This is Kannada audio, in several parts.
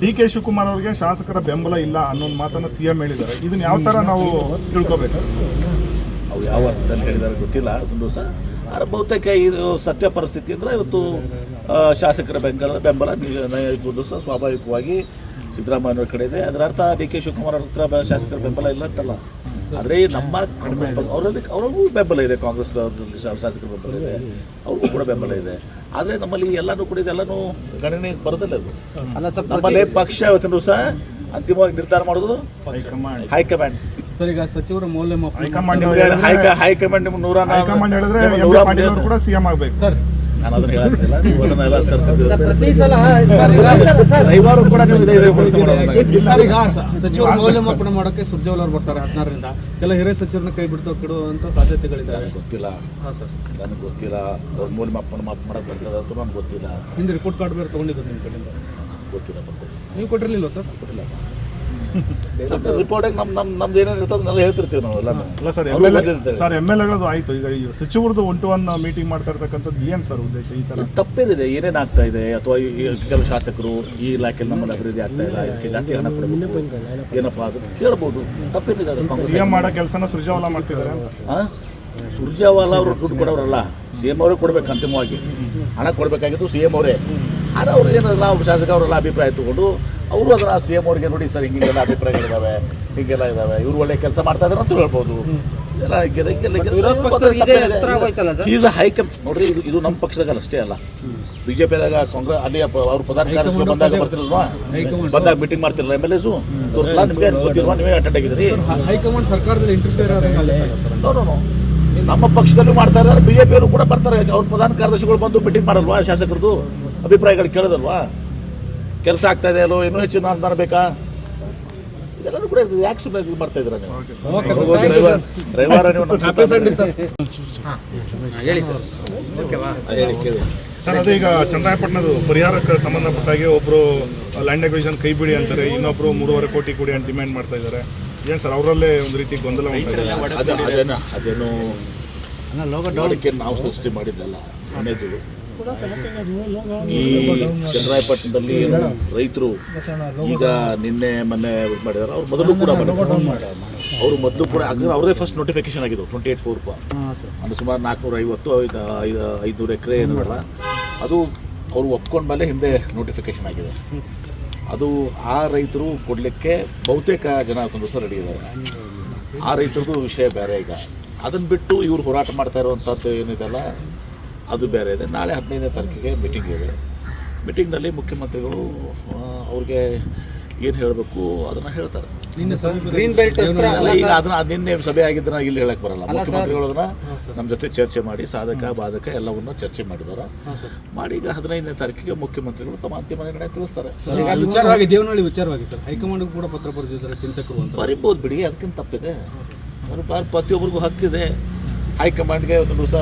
ಡಿ ಕೆ ಶಿವಕುಮಾರ್ ಅವರಿಗೆ ಶಾಸಕರ ಬೆಂಬಲ ಇಲ್ಲ ಅನ್ನೋ ಮಾತನ್ನು ಸಿಎಂ ಹೇಳಿದ್ದಾರೆ. ಇದನ್ನ ಯಾವ ತರ ನಾವು ತಿಳ್ಕೋಬೇಕು? ಅವು ಯಾವ ಅರ್ಥದಲ್ಲಿ ಹೇಳಿದ್ದಾರೆ ಗೊತ್ತಿಲ್ಲ. ಒಂದು ದಿವಸ ಬಹುತೇಕ ಇದು ಸತ್ಯ ಪರಿಸ್ಥಿತಿ ಅಂದರೆ ಇವತ್ತು ಶಾಸಕರ ಬೆಂಬಲ ಒಂದು ದಿವಸ ಸ್ವಾಭಾವಿಕವಾಗಿ ಸಿದ್ದರಾಮಯ್ಯವ್ರ ಕಡೆ ಇದೆ. ಅದರ ಅರ್ಥ ಡಿ ಕೆ ಶಿವಕುಮಾರ್ ಹತ್ರ ಶಾಸಕರ ಬೆಂಬಲ ಇಲ್ಲ ಅಂತಲ್ಲ. ಆದರೆ ನಮ್ಮ ಅವ್ರಿಗೂ ಬೆಂಬಲ ಇದೆ, ಕಾಂಗ್ರೆಸ್ ಶಾಸಕರ ಬೆಂಬಲ ಇದೆ, ಅವ್ರಿಗೂ ಕೂಡ ಬೆಂಬಲ ಇದೆ. ಆದರೆ ನಮ್ಮಲ್ಲಿ ಎಲ್ಲನೂ ಕೂಡ ಇದೆಲ್ಲನೂ ಗಣನೆಗೆ ಬರೋದಿಲ್ಲ. ಅದು ನಮ್ಮಲ್ಲಿ ಪಕ್ಷ ಇವತ್ತಿನ ದಿವಸ ಅಂತಿಮವಾಗಿ ನಿರ್ಧಾರ ಮಾಡೋದು ಹೈಕಮಾಂಡ್. ಸರ್, ಈಗ ಸಚಿವರ ಮೌಲ್ಯಮಾಪನ ಹೈಕಮಾಂಡ್ ನಿಮ್ಗೆ ನೂರ ಕೂಡ ಸಿಎಂ ಆಗ್ಬೇಕು ಸರ್. ನಾನು ಅದನ್ನ ಹೇಳತ್ತಿಲ್ಲ, ರವಿವಾರ ಕೂಡ ಸರ್. ಈಗ ಸಚಿವರ ಮೌಲ್ಯಮಾಪನ ಮಾಡೋಕೆ ಸುರ್ಜೇವಾಲ ಅವರು ಬರ್ತಾರೆ 16ರಿಂದ. ಕೆಲ ಹಿರಿಯ ಸಚಿವರನ್ನ ಕೈ ಬಿಡುವಂತ ಸಾಧ್ಯತೆಗಳಿದೆ. ಗೊತ್ತಿಲ್ಲ. ಹಾಂ ಸರ್, ನನಗೆ ಗೊತ್ತಿಲ್ಲ. ಅವ್ರ ಮೌಲ್ಯಮಾಪನ ಮಾಡಕ್ಕೆ ಬರ್ತದೆ ಅಂತ ನನಗೆ ಗೊತ್ತಿಲ್ಲ. ಹಿಂದೆ ರಿಪೋರ್ಟ್ ಕಾರ್ಡ್ ಬೇರೆ ತೊಗೊಂಡಿದ್ದಾರೆ ನಿಮ್ಮ ಕಡೆಯಿಂದ. ಗೊತ್ತಿಲ್ಲ. ನೀವು ಕೊಟ್ಟಿರಲಿಲ್ಲ ಸರ್? ಕೊಟ್ಟಿಲ್ಲ. ರಿಪೋರ್ಟಿಗೆ ನಮ್ದು ಏನೇನು ಇರ್ತದೆ ನಾವು ಹೇಳ್ತಿರ್ತೀವಿ ನಾವು ಎಲ್ಲ. ಅಲ್ಲ ಸರ್, ಎಮ್ ಎಲ್ ಎಗಳದು ಆಯ್ತು. ಈಗ ಸಚಿವರದ್ದು 1-to-1 ಮೀಟಿಂಗ್ ಮಾಡ್ತಾ ಇರ್ತಕ್ಕಂಥದ್ದು ಏನು ಸರ್ ಉದ್ದೇಶ? ಈ ಥರ ತಪ್ಪೇನಿದೆ? ಏನೇನಾಗ್ತಾ ಇದೆ? ಅಥವಾ ಕೆಲವು ಶಾಸಕರು ಈ ಇಲಾಖೆಯಲ್ಲಿ ನಮ್ಮಲ್ಲಿ ಅಭಿವೃದ್ಧಿ ಆಗ್ತಾ ಇಲ್ಲ, ಇದಕ್ಕೆ ಜಾಸ್ತಿ ಹಣ ಕೊಡಬೇಕು, ಏನಪ್ಪ ಅದು ಕೇಳ್ಬೋದು. ತಪ್ಪೇನಿದೆ? ಅದು ಸಿಎಂ ಮಾಡೋ ಕೆಲಸನ ಸುರ್ಜೇವಾಲ ಮಾಡ್ತಿದ್ದಾರೆ. ಸುರ್ಜೇವಾಲ ಅವರು ದುಡ್ಡು ಕೊಡೋರಲ್ಲ, ಸಿ ಎಂ ಅವರೇ ಕೊಡ್ಬೇಕು. ಅಂತಿಮವಾಗಿ ಹಣ ಕೊಡಬೇಕಾಗಿದ್ದು ಸಿ ಎಂ ಅವರೇ. ಆದರೆ ಅವ್ರು ಏನಲ್ಲ, ಅವ್ರು ಶಾಸಕ ಅವರೆಲ್ಲ ಅಭಿಪ್ರಾಯ ತಗೊಂಡು ಅವರು ಅದನ್ನು ಸಿ ಎಂ ಅವ್ರಿಗೆ ನೋಡಿ ಸರ್ ಹಿಂಗೆಲ್ಲ ಅಭಿಪ್ರಾಯಗಳಿದ್ದಾವೆ, ಹೀಗೆಲ್ಲ ಇದ್ದಾವೆ, ಇವ್ರು ಒಳ್ಳೆ ಕೆಲಸ ಮಾಡ್ತಾ ಇದ್ದಾರೆ ಅಂತ ಹೇಳ್ಬೋದು. ನೋಡ್ರಿ, ಇದು ನಮ್ಮ ಪಕ್ಷದಾಗ ಅಷ್ಟೇ ಅಲ್ಲ, ಬಿಜೆಪಿದಾಗ ಕಾಂಗ್ರೆಸ್ ಅಲ್ಲಿ ಅವ್ರ ಪ್ರಧಾನ ಕಾರ್ಯದರ್ಶಿಗಳು ಬಂದಾಗ ಬರ್ತಿರಲ್ವಾ, ಬಂದಾಗ ಮೀಟಿಂಗ್ ಮಾಡ್ತಿರಲ್ಲ ಎಮ್ ಎಲ್ ಎಸ್ ನಿಮಗೆ ಗೊತ್ತಿಲ್ವಾ? ನೀವೇ ಅಟೆಂಡ್ ಆಗಿದ್ದೀರಿ. ಹೈಕಮಾಂಡ್ ಸರ್ಕಾರದಲ್ಲಿ ಇಂಟರ್ಫಿಯರ್ ನಮ್ಮ ಪಕ್ಷದಲ್ಲೂ ಮಾಡ್ತಾ ಇದ್ದಾರೆ, ಬಿಜೆಪಿಯವರು ಕೂಡ ಬರ್ತಾರೆ. ಅವ್ರ ಪ್ರಧಾನ ಕಾರ್ಯದರ್ಶಿಗಳು ಬಂದು ಮೀಟಿಂಗ್ ಮಾಡಲ್ವಾ? ಶಾಸಕರದು ಅಭಿಪ್ರಾಯಗಳು ಕೇಳೋದಲ್ವಾ? ಕೆಲಸ ಆಗ್ತಾ ಇದೆ ಅಲ್ಲೋ, ಇನ್ನೂ ಹೆಚ್ಚಿನ ಅನುದಾನ ಬೇಕಾ? ಇದೆಲ್ಲರೂ ಕೂಡ ಯಾಕೆ ಸುಮ್ಮನೆ ಮಾಡ್ತಾ ಇದ್ದೀರಾ ನೀವು? ರವಿವಾರ ಸರ್, ಅದೇ ಈಗ ಚನ್ನರಾಯಪಟ್ಟಣದ ಪರಿಹಾರಕ್ಕೆ ಸಂಬಂಧಪಟ್ಟಾಗೆ ಒಬ್ಬರು ಲ್ಯಾಂಡ್ ಅಕ್ವಿಸಿಷನ್ ಕೈ ಬಿಡಿ ಅಂತಾರೆ, ಇನ್ನೊಬ್ರು 3.5 ಕೋಟಿ ಕೊಡಿ ಅಂತ ಡಿಮ್ಯಾಂಡ್ ಮಾಡ್ತಾ ಇದ್ದಾರೆ. ಏನು ಸರ್, ಅವರಲ್ಲೇ ಒಂದು ರೀತಿ ಗೊಂದಲ ಅದೇನು ನೋಡಕ್ಕೆ ನಾವು ಸೃಷ್ಟಿ ಮಾಡಿದ್ದಲ್ಲ. ಮನೆದು ಈ ಚನ್ನರಾಯಪಟ್ಟಣದಲ್ಲಿ ರೈತರು ಈಗ ನಿನ್ನೆ ಮೊನ್ನೆ ಮಾಡಿದಾರೆ. ಅವ್ರು ಮೊದಲು ಕೂಡ ಅವ್ರದೇ ಫಸ್ಟ್ ನೋಟಿಫಿಕೇಶನ್ ಆಗಿದ್ದು 28/4 ಅಂದ್ರೆ ಸುಮಾರು 450-500 ಎಕರೆ ಏನಲ್ಲ, ಅದು ಅವರು ಒಪ್ಕೊಂಡ ಮೇಲೆ ಹಿಂದೆ ನೋಟಿಫಿಕೇಶನ್ ಆಗಿದೆ. ಅದು ಆ ರೈತರು ಕೊಡಲಿಕ್ಕೆ ಬಹುತೇಕ ಜನ ಒಂದು ಸಹ ರೆಡಿ ಇದ್ದಾರೆ. ಆ ರೈತರದ್ದು ವಿಷಯ ಬೇರೆ. ಈಗ ಅದನ್ನು ಬಿಟ್ಟು ಇವ್ರು ಹೋರಾಟ ಮಾಡ್ತಾ ಇರುವಂಥದ್ದು ಏನಿದೆಲ್ಲ ಅದು ಬೇರೆ ಇದೆ. ನಾಳೆ 15ನೇ ತಾರೀಕಿಗೆ ಮೀಟಿಂಗ್ ಇದೆ. ಮೀಟಿಂಗ್ನಲ್ಲಿ ಮುಖ್ಯಮಂತ್ರಿಗಳು ಅವ್ರಿಗೆ ಏನು ಹೇಳಬೇಕು ಅದನ್ನು ಹೇಳ್ತಾರೆ. ಈಗ ಅದನ್ನ ನಿನ್ನೆ ಸಭೆ ಆಗಿದ್ದನ್ನ ಇಲ್ಲಿ ಹೇಳಕ್ಕೆ ಬರಲ್ಲ. ಮುಖ್ಯಮಂತ್ರಿಗಳು ಅದನ್ನ ನಮ್ಮ ಜೊತೆ ಚರ್ಚೆ ಮಾಡಿ ಸಾಧಕ ಬಾಧಕ ಎಲ್ಲವನ್ನ ಚರ್ಚೆ ಮಾಡಿದಾರೆ. ಮಾಡಿ ಈಗ 15ನೇ ತಾರೀಕಿಗೆ ಮುಖ್ಯಮಂತ್ರಿಗಳು ತಮ್ಮ ಅಂತಿಮ ನಿರ್ಣಯ ತಿಳಿಸ್ತಾರೆ. ದೇವನಹಳ್ಳಿ ವಿಚಾರವಾಗಿ ಸರ್ ಹೈಕಮಾಂಡ್ ಕೂಡ ಪತ್ರ ಬರೆದಿದ್ದಾರೆ ಚಿಂತಕರು ಅಂತ. ಬರಿಬೋದು ಬಿಡಿ, ಅದಕ್ಕಿಂತ ತಪ್ಪಿದೆ. ಪ್ರತಿಯೊಬ್ಬರಿಗೂ ಹಕ್ಕಿದೆ. ಹೈಕಮಾಂಡ್ಗೆ ಒಂದು ದಿವಸ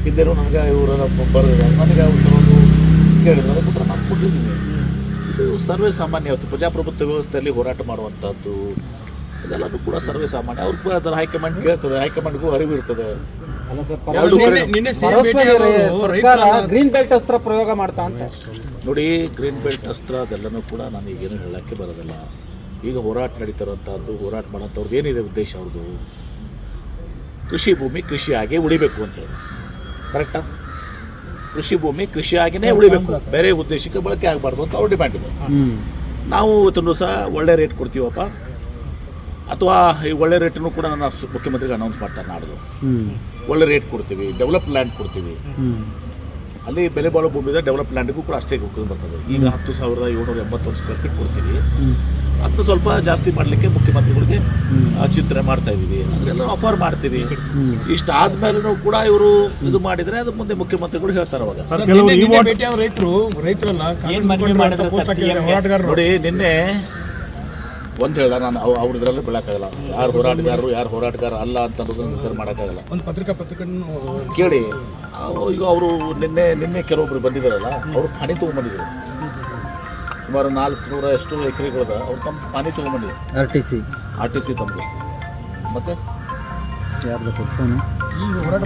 ಹಿಂದೆನೂ ನನಗೆ ಇವರು ಬರೆದಿದ್ದಾರೆ, ನನಗೆ ಒಂದು ಕೇಳಿದ್ರು, ಅದಕ್ಕೆ ಉತ್ತರ ನಾನು ಕೊಟ್ಟಿದ್ದೀನಿ. ಇದು ಸರ್ವೇ ಸಾಮಾನ್ಯ. ಇವತ್ತು ಪ್ರಜಾಪ್ರಭುತ್ವ ವ್ಯವಸ್ಥೆಯಲ್ಲಿ ಹೋರಾಟ ಮಾಡುವಂಥದ್ದು ಇದೆಲ್ಲರೂ ಕೂಡ ಸರ್ವೇ ಸಾಮಾನ್ಯ. ಅವ್ರು ಕೂಡ ಅದನ್ನು ಹೈಕಮಾಂಡ್ ಕೇಳ್ತದೆ, ಹೈಕಮಾಂಡ್ಗೂ ಅರಿವು ಇರ್ತದೆ. ಗ್ರೀನ್ ಬೆಲ್ಟ್ ಅಸ್ತ್ರ ಪ್ರಯೋಗ ಮಾಡ್ತಾ ಅಂತ ನೋಡಿ, ಗ್ರೀನ್ ಬೆಲ್ಟ್ ಅಸ್ತ್ರ ಅದೆಲ್ಲನೂ ಕೂಡ ನಾನು ಈಗೇನು ಹೇಳೋಕ್ಕೆ ಬರೋದಿಲ್ಲ. ಈಗ ಹೋರಾಟ ನಡೀತಾರಂಥದ್ದು, ಹೋರಾಟ ಮಾಡೋಂಥವ್ರದ್ದು ಏನಿದೆ ಉದ್ದೇಶ? ಅವ್ರದ್ದು ಕೃಷಿ ಭೂಮಿ ಕೃಷಿಯಾಗೇ ಉಳಿಬೇಕು ಅಂತ ಹೇಳಿ, ಕರೆಕ್ಟಾ? ಕೃಷಿ ಭೂಮಿ ಕೃಷಿಯಾಗಿಯೇ ಉಳಿಬೇಕು, ಬೇರೆ ಉದ್ದೇಶಕ್ಕೆ ಬಳಕೆ ಆಗಬಾರ್ದು ಅಂತ ಅವ್ರ ಡಿಮ್ಯಾಂಡ್ ಇದೆ. ನಾವು ಇವತ್ತೊಂದು ಸಹ ಒಳ್ಳೆ ರೇಟ್ ಕೊಡ್ತೀವಪ್ಪ, ಅಥವಾ ಈ ಒಳ್ಳೆ ರೇಟನ್ನು ಕೂಡ ನನ್ನ ಮುಖ್ಯಮಂತ್ರಿಗೆ ಅನೌನ್ಸ್ ಮಾಡ್ತಾರೆ. ನಾಡ್ದು ಒಳ್ಳೆ ರೇಟ್ ಕೊಡ್ತೀವಿ, ಡೆವಲಪ್ ಲ್ಯಾಂಡ್ ಕೊಡ್ತೀವಿ. ಅಲ್ಲಿ ಬೆಲೆ ಬಾಳೋ ಭೂಮಿ ಇದೆ, ಡೆವಲಪ್ ಲ್ಯಾಂಡ್ಗೂ ಕೂಡ ಅಷ್ಟೇ ಬರ್ತದೆ. ಈಗ 10,781 ಸ್ಕ್ವೇರ್ ಫೀಟ್ ಕೊಡ್ತೀವಿ. ಅದನ್ನು ಸ್ವಲ್ಪ ಜಾಸ್ತಿ ಮಾಡಲಿಕ್ಕೆ ಮುಖ್ಯಮಂತ್ರಿಗಳಿಗೆ ಚಿಂತನೆ ಮಾಡ್ತಾ ಇದ್ದೀವಿ. ಅದನ್ನೆಲ್ಲ ಆಫರ್ ಮಾಡ್ತೀವಿ. ಇಷ್ಟು ಆದ್ಮೇಲೂ ಕೂಡ ಇವರು ಇದು ಮಾಡಿದರೆ ಅದು ಮುಂದೆ ಮುಖ್ಯಮಂತ್ರಿಗಳು ಹೇಳ್ತಾರೆ. ಅವಾಗ ನೋಡಿ, ನಿನ್ನೆ ಒಂದು ಹೇಳ, ನಾನು ಅವ್ರ ಇದರಲ್ಲಿ ಬೀಳಕ್ಕಾಗಲ್ಲ. ಯಾರು ಹೋರಾಟಗಾರರು ಯಾರು ಹೋರಾಟಗಾರ ಅಲ್ಲ ಅಂತ ಅನ್ನೋದನ್ನು ಮಾಡೋಕ್ಕಾಗಲ್ಲ. ಒಂದು ಪತ್ರಿಕಾ ಕೇಳಿ. ಈಗ ಅವರು ನಿನ್ನೆ ಕೆಲವೊಬ್ರು ಬಂದಿದ್ದಾರಲ್ಲ, ಅವರು ಖಾಣಿ ತೊಗೊಂಡ್ಬಂದಿದ್ರು. ಸುಮಾರು 400 ಎಕರೆಗಳದ ಅವ್ರು ತಮ್ಮ ಪಾನಿ ತೊಗೊಂಡ್ಬಂದಿದ್ರು. ಆರ್ ಟಿ ಸಿ ತಮ್ಮದು. ಮತ್ತೆ ಈಗ ಹೋರಾಟ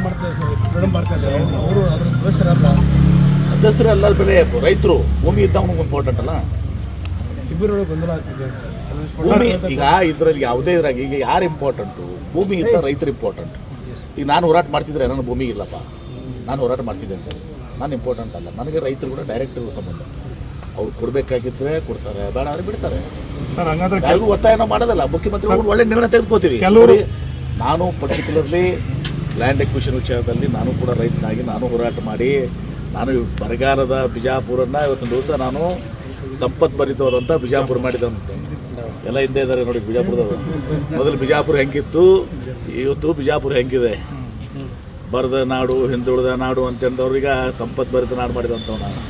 ಮಾಡ್ತಾರೆ ಅವರು ಅದರ ಸದಸ್ಯರಲ್ಲ. ಸದಸ್ಯರಲ್ಲ, ಬೇರೆ ರೈತರು. ಭೂಮಿ ಇದ್ದವನಿಗೆ ಇಂಪಾರ್ಟೆಂಟ್ ಅಲ್ಲ. ಇಬ್ಬರೊಳಗೆ ಗೊಂದಲ ಆಗ್ತಿದೆ ಅಂತ. ಭೂಮಿ ಈಗ ಇದರಲ್ಲಿ ಯಾವುದೇ ಇದ್ರಾಗ ಈಗ ಯಾರು ಇಂಪಾರ್ಟೆಂಟು, ಭೂಮಿ ಇದ್ದ ರೈತರು ಇಂಪಾರ್ಟೆಂಟ್. ಈಗ ನಾನು ಹೋರಾಟ ಮಾಡ್ತಿದ್ರೆ ನನ್ನ ಭೂಮಿ ಇಲ್ಲಪ್ಪ, ನಾನು ಹೋರಾಟ ಮಾಡ್ತಿದ್ದೆ ಅಂತ ನಾನು ಇಂಪಾರ್ಟೆಂಟ್ ಅಲ್ಲ. ನನಗೆ ರೈತರು ಕೂಡ ಡೈರೆಕ್ಟ್ ಸಂಬಂಧ. ಅವ್ರು ಕೊಡಬೇಕಾಗಿದ್ದರೆ ಕೊಡ್ತಾರೆ, ಬೇಡ ಅವ್ರಿಗೆ ಬಿಡ್ತಾರೆ. ಸರ್ ಹಂಗಾದ್ರೆ ಯಾರಿಗೂ ಒತ್ತಾಯನ ಮಾಡೋದಲ್ಲ. ಮುಖ್ಯಮಂತ್ರಿಗಳು ಒಳ್ಳೆ ನಿರ್ಣಯ ತೆಗೆದುಕೋತೀವಿ. ಕೆಲವರು ನಾನು ಪರ್ಟಿಕ್ಯುಲರ್ಲಿ ಲ್ಯಾಂಡ್ ಎಕ್ವಿಷನ್ ವಿಚಾರದಲ್ಲಿ ನಾನು ಕೂಡ ರೈತನಾಗಿ ನಾನು ಹೋರಾಟ ಮಾಡಿ ನಾನು ಬರಗಾಲದ ಬಿಜಾಪುರನ್ನ ಇವತ್ತೊಂದು ದಿವಸ ನಾನು ಸಂಪತ್ಭರಿತವಾದಂಥ ಬಿಜಾಪುರ ಮಾಡಿದಂತ ಎಲ್ಲ ಹಿಂದೆ ಇದ್ದಾರೆ ನೋಡಿ. ಬಿಜಾಪುರದವರು ಮೊದಲು ಬಿಜಾಪುರ ಹೆಂಗಿತ್ತು, ಇವತ್ತು ಬಿಜಾಪುರ ಹೆಂಗಿದೆ. ಬರದ ನಾಡು, ಹಿಂದುಳಿದ ನಾಡು ಅಂತಂದವ್ರು ಈಗ ಸಂಪತ್ಭರಿತ ನಾಡು ಮಾಡಿದಂಥವ್ ನಾನು.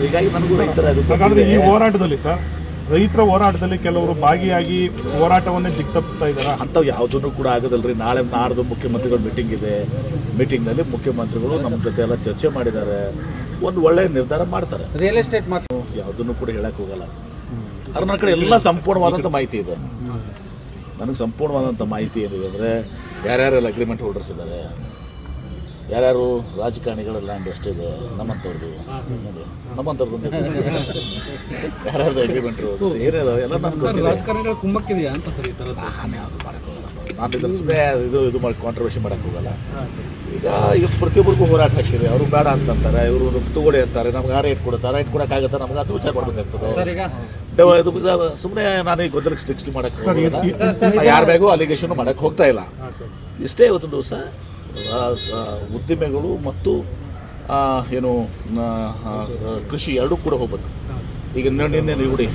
ಹೀಗಾಗಿ ನನಗೂ ರೈತರ ಹಾಗಾದ್ರೆ ಈ ಹೋರಾಟದಲ್ಲಿ ಸರ್, ರೈತರ ಹೋರಾಟದಲ್ಲಿ ಕೆಲವರು ಭಾಗಿಯಾಗಿ ಹೋರಾಟವನ್ನೇ ದಿಕ್ತಪ್ಪಿಸ್ತಾ ಇದ್ದಾರೆ. ಅಂಥವು ಯಾವುದೂ ಕೂಡ ಆಗೋದಲ್ರಿ. ನಾಳೆ ನಾಡ್ದು ಮುಖ್ಯಮಂತ್ರಿಗಳ ಮೀಟಿಂಗ್ ಇದೆ. ಮೀಟಿಂಗ್ನಲ್ಲಿ ಮುಖ್ಯಮಂತ್ರಿಗಳು ನಮ್ಮ ಜೊತೆ ಎಲ್ಲ ಚರ್ಚೆ ಮಾಡಿದ್ದಾರೆ, ಒಂದು ಒಳ್ಳೆಯ ನಿರ್ಧಾರ ಮಾಡ್ತಾರೆ. ರಿಯಲ್ ಎಸ್ಟೇಟ್ ಯಾವುದನ್ನು ಕೂಡ ಹೇಳಕ್ಕೆ ಹೋಗಲ್ಲ. ಆದ್ರೆ ನನ್ನ ಕಡೆ ಎಲ್ಲ ಸಂಪೂರ್ಣವಾದಂಥ ಮಾಹಿತಿ ಇದೆ. ನನಗೆ ಸಂಪೂರ್ಣವಾದಂಥ ಮಾಹಿತಿ ಏನಿದೆ ಅಂದರೆ ಯಾರ್ಯಾರೆಲ್ಲ ಅಗ್ರಿಮೆಂಟ್ ಹೋಲ್ಡರ್ಸ್ ಇದ್ದಾರೆ, ಯಾರ್ಯಾರು ರಾಜಕಾರಣಿಗಳ ಲ್ಯಾಂಡ್ ಎಷ್ಟಿದೆ, ನಮ್ಮಂಥವ್ರದ್ದು ಯಾರ್ಯಾರ್ದು ಅಗ್ರಿಮೆಂಟ್ ಹೋಲ್ಡರ್ಸ್ ಏನಿದಾವೆ ಎಲ್ಲ ನನಗೆ ರಾಜಕಾರಣಿಗಳ ಕುಮ್ಮಕ್ಕಿದೆಯಾ ಅಂತ ಸರ್ ಈ ಥರದ್ದು? ನಾನು ಯಾವುದು ಮಾಡೋಕ್ಕೆ ಹೋಗಲ್ಲ. ನಾನು ಇದ್ರ ಸುಮ್ಮನೆ ಇದು ಮಾಡಿ ಕಾಂಟ್ರವರ್ಸಿ ಮಾಡೋಕ್ಕೆ ಹೋಗಲ್ಲ. ಈಗ ಪ್ರತಿಯೊಬ್ಬರಿಗೂ ಹೋರಾಟ ಹಾಕಿದೆ. ಅವರು ಬೇಡ ಅಂತಂತಾರೆ, ಇವರು ತಗೊಳ್ಳಿ ಅಂತಾರೆ, ನಮ್ಗೆ ಆ ರೇಟ್ ಕೊಡುತ್ತಾರೆ, ರೇಟ್ ಕೊಡೋಕ್ಕಾಗತ್ತೆ, ನಮ್ಗೆ ಅದು ವಿಚಾರ ಮಾಡಬೇಕಾಗ್ತದೆ. ಸುಮ್ಮನೆ ನಾನು ಈ ಗೊಂದಲಕ್ಕೆ ಸ್ಟ್ರಿಕ್ಟ್ಲಿ ಮಾಡೋಕ್ಕೆ ಹೋಗಲ್ಲ. ಯಾರ ಬೇಗೋ ಅಲಿಗೇಷನ್ ಮಾಡೋಕ್ಕೆ ಹೋಗ್ತಾ ಇಲ್ಲ. ಇಷ್ಟೇ ಇವತ್ತು ದಿವಸ ಉದ್ದಿಮೆಗಳು ಮತ್ತು ಏನು ಕೃಷಿ ಎರಡೂ ಕೂಡ ಹೋಗ್ಬೇಕು. ಈಗ ನಿನ್ನೆ ನೋಡಿ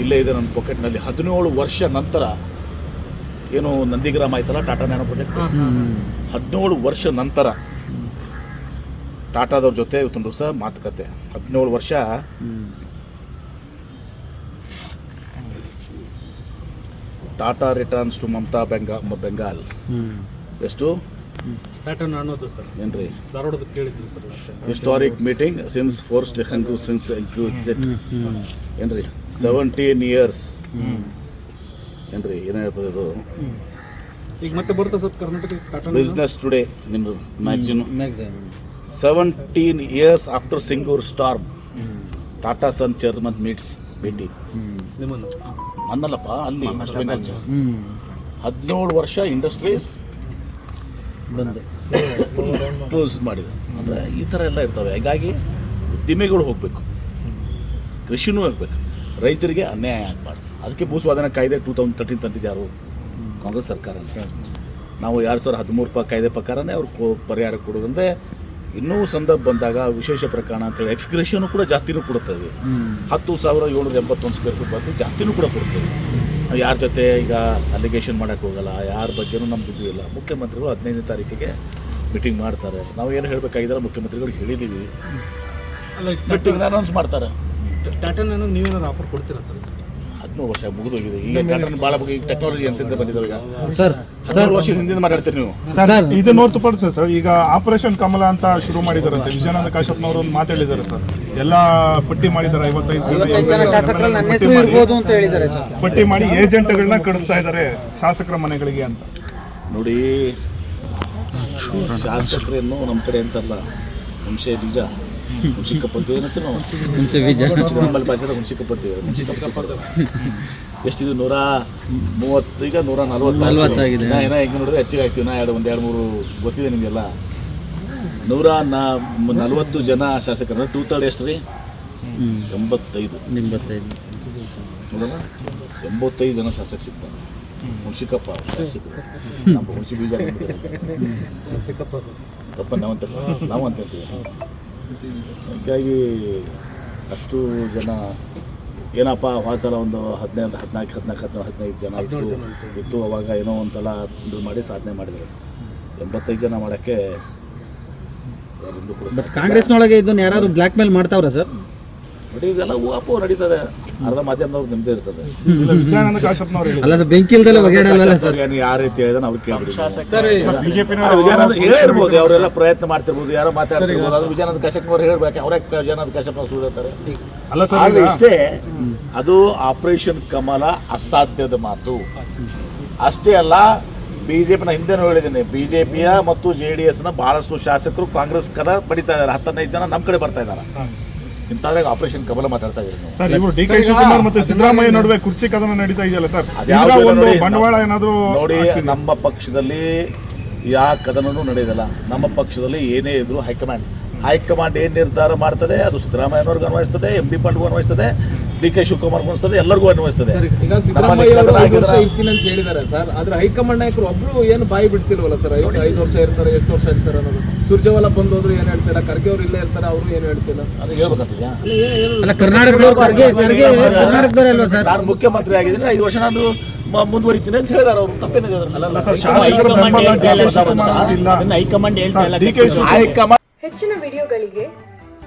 ಇಲ್ಲೇ ಇದೆ ನನ್ನ ಪಾಕೆಟ್ನಲ್ಲಿ 17 ವರ್ಷ ನಂತರ ಏನು ನಂದಿಗ್ರಾಮ ಆಯ್ತಲ್ಲ, ಟಾಟಾ ನ್ಯಾನೋ ಪ್ರಾಜೆಕ್ಟ್, 17 ವರ್ಷ ನಂತರ ಟಾಟಾದವ್ರ ಜೊತೆ ಇವತ್ತೊಂದು ದಿವಸ ಮಾತುಕತೆ. 17 ವರ್ಷ ಟಾಟಾ ರಿಟರ್ನ್ಸ್ ಟು ಮಮತಾ ಬೆಂಗಾಲ್. ಎಷ್ಟು ಟಾಟಾ ಅನ್ನೋದು ಸರ್ ಏನ್ರಿ ಧಾರವಾಡದ ಕೇಳಿದ್ರಿ sir. Historic meeting since forced since exit ಏನ್ರಿ 17 years ಏನ್ರಿ ಏನಾಗ್ತದೆ ಇದು. ಈಗ ಮತ್ತೆ ಬರುತ್ತೆ sir Karnataka Tata business today ನಿಮ್ಮದು magazine. 17 years after Singur storm Tata son chairman meets ಭೇಟಿ. ನಿಮ್ಮನ್ನು ಅನ್ನಲ್ಲಪ್ಪ, ಅಲ್ಲಿ ಬೆಂಗಾಲ್ 17 ವರ್ಷ ಇಂಡಸ್ಟ್ರೀಸ್ ಕ್ಲೋಸ್ ಮಾಡಿದೆ. ಅಂದರೆ ಈ ಥರ ಎಲ್ಲ ಇರ್ತವೆ. ಹೀಗಾಗಿ ಉದ್ದಿಮೆಗಳು ಹೋಗಬೇಕು, ಕೃಷಿನೂ ಹೋಗ್ಬೇಕು, ರೈತರಿಗೆ ಅನ್ಯಾಯ ಆಗಬಾರ್ದು. ಅದಕ್ಕೆ ಭೂಸ್ವಾಧೀನ ಕಾಯ್ದೆ 2013 ತಂದಿದ್ದು ಯಾರು? ಕಾಂಗ್ರೆಸ್ ಸರ್ಕಾರ. ನಾವು 2013 ಕಾಯ್ದೆ ಪ್ರಕಾರನೇ ಅವ್ರು ಪರಿಹಾರ ಕೊಡೋದಂದರೆ ಇನ್ನೂ ಸಂದರ್ಭ ಬಂದಾಗ ವಿಶೇಷ ಪ್ರಕರಣ ಅಂತೇಳಿ ಎಕ್ಸ್ಗ್ರೇಷನು ಕೂಡ ಜಾಸ್ತಿನೂ ಕೊಡ್ತೇವೆ. 10,781 ಸ್ಕ್ವೇರ್ ಫೀಟ್ ಬಂದು ಜಾಸ್ತಿನೂ ಕೂಡ ಕೊಡ್ತೇವೆ. ಯಾರ ಜೊತೆ ಈಗ ಅಲಿಗೇಷನ್ ಮಾಡೋಕ್ಕೆ ಹೋಗಲ್ಲ, ಯಾರ ಬಗ್ಗೆನೂ ನಮ್ದು ಇದು ಇಲ್ಲ. ಮುಖ್ಯಮಂತ್ರಿಗಳು 15ನೇ ತಾರೀಕಿಗೆ ಮೀಟಿಂಗ್ ಮಾಡ್ತಾರೆ. ನಾವು ಏನು ಹೇಳಬೇಕಾಗಿದ್ರೆ ಮುಖ್ಯಮಂತ್ರಿಗಳು ಹೇಳಿದ್ದೀವಿ, ಮೀಟಿಂಗ್ ಅನೌನ್ಸ್ ಮಾಡ್ತಾರೆ. ಟಾಟಾ ನ್ಯಾನೋ ನೀವೇನಾದ್ರು ಆಫರ್ ಕೊಡ್ತೀರಾ ಸರ್? 17 ವರ್ಷ ಮುಗಿದೋಗಿದೆ. ಈಗ ಟಾಟಾ ಭಾಳ ಬಗ್ಗೆ ಈಗ ಟೆಕ್ನಾಲಜಿ ಅಂತ ಬಂದಿದ್ದಾವೆ. ಈಗ ಸರ್ 17 ವರ್ಷದ ಹಿಂದಿನ ಮಾತಾಡ್ತೀರಿ ನೀವು ಸರ್. ಇದನ್ನ ಹೊರತುಪಡಿಸಿ ಸರ್, ಈಗ ಆಪರೇಷನ್ ಕಮಲ ಅಂತ ಶುರು ಮಾಡಿದಾರಂತೆ. ವಿಜಯಾನಂದ ಕಾಶ್ಯಪ್ನವರು ಒಂದು ಮಾತು ಹೇಳಿದ್ದಾರೆ ಸರ್, ಎಲ್ಲ ಪಟ್ಟಿ ಮಾಡಿದ್ದಾರೆ. 55 ಜನ ಶಾಸಕರು ನನ್ನ ಹೆಸರು ಇರ್ಬೋದು ಅಂತ ಹೇಳಿದ್ದಾರೆ ಸರ್. ಪಟ್ಟಿ ಮಾಡಿ ಏಜೆಂಟ್ಗಳನ್ನ ಕಳಿಸ್ತಾ ಇದ್ದಾರೆ ಶಾಸಕರ ಮನೆಗಳಿಗೆ ಅಂತ. ನೋಡಿ, ಶಾಸಕರೇನು ನಮ್ಮ ಕಡೆ ಅಂತಲ್ಲ, ಹುಣಸೆ ಬೀಜ ಹುಣಸಿಕಪ್ಪತ್ತಿ ಏನಂತ ನಾವು ನಮ್ಮಲ್ಲಿ ಭಾಷೆದ ಹುಣಸಿಕಪ್ಪತ್ತಿ. ಎಷ್ಟಿದೆ? 130, ಈಗ 140 ಆಗಿದೆ. ಏನೋ ಹೆಂಗೆ ನೋಡಿದ್ರೆ ಹೆಚ್ಚಿಗೆ ಆಗ್ತೀವಿ. ನಾ 2-3 ಗೊತ್ತಿದೆ ನಿಮಗೆಲ್ಲ. 140 ಜನ ಶಾಸಕರು, 2/3 ಎಷ್ಟು ರೀ? 85 ನೋಡೋಣ. 85 ಜನ ಶಾಸಕ ಸಿಗ್ತಾರೆ. ಹುಣಸಿಕಪ್ಪ ಶಾಸಕರು, ನಮ್ಮ ಹುಣಸಿ ಬೀಜ ಕಪ್ಪ ನಾವು ಅಂತ ಹೇಳ್ತೀವಿ. ಹೀಗಾಗಿ ಅಷ್ಟು ಜನ ಏನಪ್ಪ ಸಲ ಒಂದು 15 ಜನ ಇತ್ತು. ಅವಾಗ ಏನೋ ಒಂದ್ಸಲ ಇದು ಮಾಡಿ ಸಾಧನೆ ಮಾಡಿದರು. 85 ಜನ ಮಾಡೋಕ್ಕೆ ಕಾಂಗ್ರೆಸ್ನೊಳಗೆ ಇದನ್ನು ಯಾರು ಬ್ಲ್ಯಾಕ್ ಮೇಲ್ ಮಾಡ್ತಾವ್ರ ಸರ್? ನೋಡಿ, ಇದೆಲ್ಲ ಹೂವಪ್ಪು ನಡೀತದೆ. ಅರ್ಧ ಮಾಧ್ಯಮದವ್ರು ನಿಮ್ಮದೇ ಇರ್ತದೆ. ವಿಜಯಾನಂದ ಕಾಶ್ಯಪ್ನವರು ಅಲ್ಲ ಸರ್, ಬೆಂಕಿ ಇಲ್ದಲ್ಲ ಬಗೆಹರಲ್ಲ ಸರ್. ಯಾವ ರೀತಿ ಹೇಳಿದ್ರೆ ಅವ್ರು ಕೇಳಿಬಿಡಿ. ವಿಜಯಾನಂದ ಹೇಳೇ ಇರ್ಬೋದು, ಅವರೆಲ್ಲ ಪ್ರಯತ್ನ ಮಾಡ್ತಿರ್ಬೋದು, ಯಾರೋ ಮಾತಾಡ್ತಿರ್ಬೋದು. ಅದು ವಿಜಯಾನಂದ ಕಾಶ್ಯಪ್ನವ್ರು ಹೇಳ್ಬೇಕು. ಅವರೇ ವಿಜಯಾನಂದ ಕಾಶ್ಯಪ್ನವ್ರು ಸುಳ್ಳು ಹೇಳ್ತಾರೆ. ಅಲ್ಲ ಸರ್, ಆದರೆ ಇಷ್ಟೇ, ಅದು ಆಪರೇಷನ್ ಕಮಲ ಅಸಾಧ್ಯದ ಮಾತು. ಅಷ್ಟೇ ಅಲ್ಲ, ಬಿಜೆಪಿನ ಹಿಂದೆನೂ ಹೇಳಿದ್ದೀನಿ, ಬಿಜೆಪಿಯ ಮತ್ತು JDSನ ಬಹಳಷ್ಟು ಶಾಸಕರು ಕಾಂಗ್ರೆಸ್ ಕದ ಬಡಿತಾ ಇದ್ದಾರೆ. 15 ಜನ ನಮ್ಮ ಕಡೆ ಬರ್ತಾ ಇದ್ದಾರೆ. ಇಂಥದ್ರಾಗ ಆಪರೇಷನ್ ಕಮಲ ಮಾತಾಡ್ತಾ ಇದ್ದೀರಿ ನೀವು. ಸರ್ ಇವರು ಡಿ ಕೆ ಶಿವಕುಮಾರ್ ಮತ್ತೆ ಸಿದ್ದರಾಮಯ್ಯ ನಡುವೆ ಕುರ್ಚಿ ಕದನ ನಡೀತಾ ಇದೆಯಲ್ಲ ಸರ್, ಅದ್ಯಾವ್ದು ಇದರ ಇಲ್ಲ ಒಂದು ನೋಡಿ. ಬಂಡವಾಳ ಏನಾದ್ರು ನೋಡಿ, ನಮ್ಮ ಪಕ್ಷದಲ್ಲಿ ಯಾವ ಕದನೂ ನಡೆಯೋದಿಲ್ಲ. ನಮ್ಮ ಪಕ್ಷದಲ್ಲಿ ಏನೇ ಇದ್ರು ಹೈಕಮಾಂಡ್ ಏನು ನಿರ್ಧಾರ ಮಾಡ್ತದೆ ಅದು ಸಿದ್ದರಾಮಯ್ಯನವ್ರಿಗೆ ಅನ್ವಯಿಸ್ತದೆ, ಎಂ ಬಿ ಪಾಟೀಲ್ಗೂ ಅನ್ವಯಿಸ್ತದೆ, ಡಿ ಕೆ ಶಿವಕುಮಾರ್ಗೂ ಅನ್ವಯಿಸ್ತದೆ, ಎಲ್ಲರಿಗೂ ಅನ್ವಯಿಸ್ತದೆ. ಈಗ ಸಿದ್ದರಾಮಯ್ಯ ಅವರು 5 ವರ್ಷ ಇರ್ತೀನಿ ಅಂತ ಹೇಳಿದ್ದಾರೆ ಸರ್. ಆದ್ರೆ ಹೈಕಮಾಂಡ್ ನಾಯಕರು ಒಬ್ರು ಏನು ಬಾಯಿ ಬಿಡ್ತಿಲ್ವಲ್ಲ ಸರ್. 5 ವರ್ಷ ಇರ್ತಾರೆ, ಎಷ್ಟು ವರ್ಷ ಇರ್ತಾರೆ ಅನ್ನೋದು. ಸುರ್ಜೇವಾಲಾ ಬಂದೋದ್ರು ಏನು ಹೇಳ್ತಿಲ್ಲ, ಖರ್ಗೆ ಅವ್ರು ಇಲ್ಲೇ ಇರ್ತಾರೆ, ಅವರು ಏನು ಹೇಳ್ತಿಲ್ಲ. ಅದು ಹೇಳ್ಬೇಕಂತಿದ್ಯಾ? ಅಲ್ಲ ಕರ್ನಾಟಕದವ್ರು ಖರ್ಗೆ ಕರ್ನಾಟಕದವ್ರೇ ಅಲ್ವಾ ಸರ್? ನಾನು ಮುಖ್ಯಮಂತ್ರಿ ಆಗಿದ್ದೀನಿ, 5 ವರ್ಷ ನಾನು ಮುಂದುವರಿತೀನಿ ಅಂತ ಹೇಳಿದಾರೆ ಅವರು. ತಪ್ಪೇನಿದೆ ಅಲ್ಲ ಸರ್, ಶಾಸಕರ ಬೆಂಬಲ ಡಿ ಕೆ ಶಿವಕುಮಾರ್ ಅವ್ರಿಗಿಲ್ಲ. ಸರ್, ಡಿ ಕೆ ಶಿವಕುಮಾರ್ ಹೈಕಮಾಂಡ್ ಹೆಚ್ಚಿನ ವಿಡಿಯೋಗಳಿಗೆ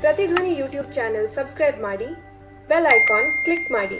ಪ್ರತಿಧ್ವನಿ ಯೂಟ್ಯೂಬ್ ಚಾನೆಲ್ ಸಬ್ಸ್ಕ್ರೈಬ್ ಮಾಡಿ, ಬೆಲ್ ಐಕಾನ್ ಕ್ಲಿಕ್ ಮಾಡಿ.